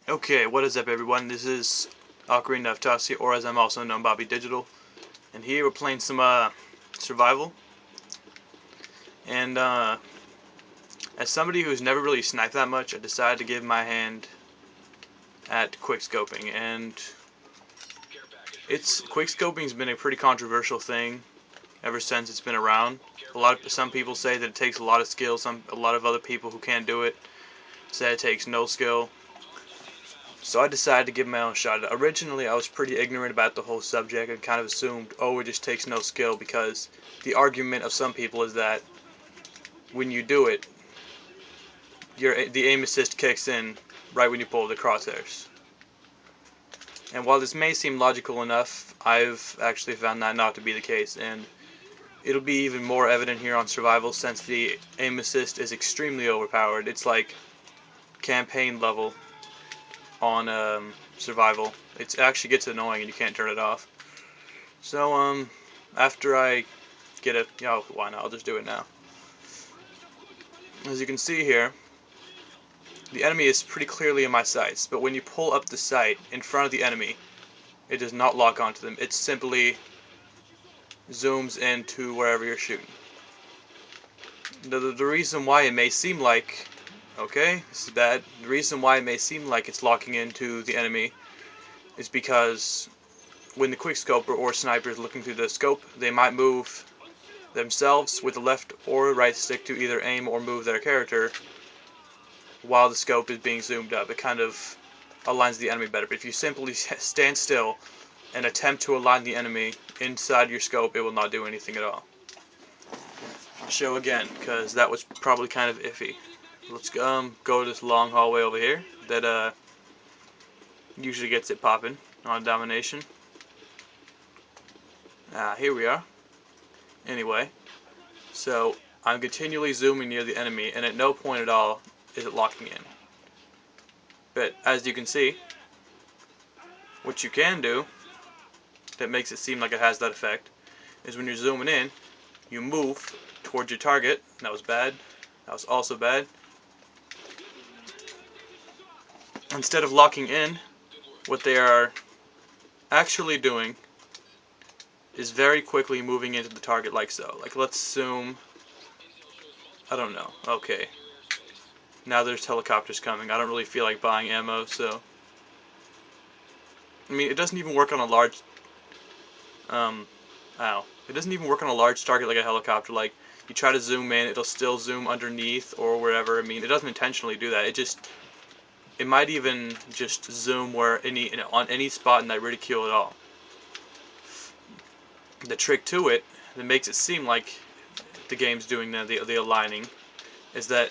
Okay, what is up everyone? This is Ocarina of Time, or as I'm also known, Bobby Digital. And here we're playing some survival. And as somebody who's never really sniped that much, I decided to give my hand at quickscoping. And quickscoping's been a pretty controversial thing ever since it's been around. Some people say that it takes a lot of skill. A lot of other people who can't do it say it takes no skill. So I decided to give my own shot. Originally, I was pretty ignorant about the whole subject and kind of assumed, oh, it just takes no skill, because the argument of some people is that when you do it, the aim assist kicks in right when you pull the crosshairs. And while this may seem logical enough, I've actually found that not to be the case, and it'll be even more evident here on survival since the aim assist is extremely overpowered. It's like campaign level on survival. It actually gets annoying and you can't turn it off. So after I get it, why not? I'll just do it now. As you can see here, the enemy is pretty clearly in my sights, but when you pull up the sight in front of the enemy, it does not lock onto them. It simply zooms into wherever you're shooting. The reason why it may seem like, okay, this is bad. The reason why it may seem like it's locking into the enemy is because when the quickscoper or sniper is looking through the scope, they might move themselves with the left or right stick to either aim or move their character while the scope is being zoomed up. It kind of aligns the enemy better. But if you simply stand still and attempt to align the enemy inside your scope, it will not do anything at all. I'll show again, because that was probably kind of iffy. Let's go to this long hallway over here that usually gets it popping on domination. Here we are. Anyway, so I'm continually zooming near the enemy, and at no point at all is it locking in. But as you can see, what you can do that makes it seem like it has that effect is when you're zooming in, you move towards your target. That was bad. That was also bad. Instead of locking in, what they are actually doing is very quickly moving into the target like so. Like, let's zoom. I don't know. Okay. Now there's helicopters coming. I don't really feel like buying ammo, so I mean, it doesn't even work on a large it doesn't even work on a large target like a helicopter. Like, you try to zoom in, it'll still zoom underneath or wherever. I mean, it doesn't intentionally do that. It might even just zoom on any spot in that reticule at all. The trick to it that makes it seem like the game's doing the aligning is that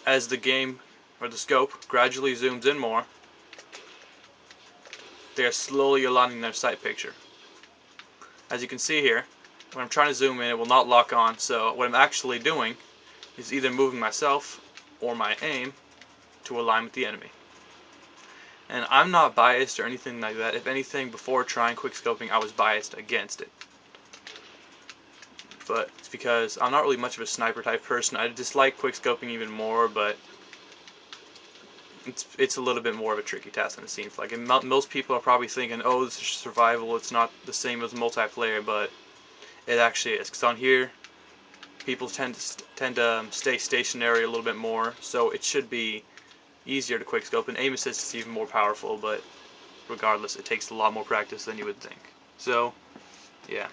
as the game or the scope gradually zooms in more, they are slowly aligning their sight picture. As you can see here, when I'm trying to zoom in, it will not lock on, so what I'm actually doing is either moving myself or my aim to align with the enemy. And I'm not biased or anything like that. If anything, before trying quickscoping, I was biased against it. But it's because I'm not really much of a sniper type person. I dislike quickscoping even more, but it's a little bit more of a tricky task than it seems like. And most people are probably thinking, oh, this is survival, it's not the same as multiplayer, but it actually is. Because on here, people tend to stay stationary a little bit more, so it should be easier to quickscope. And aim assist is even more powerful, but regardless, it takes a lot more practice than you would think. So, yeah.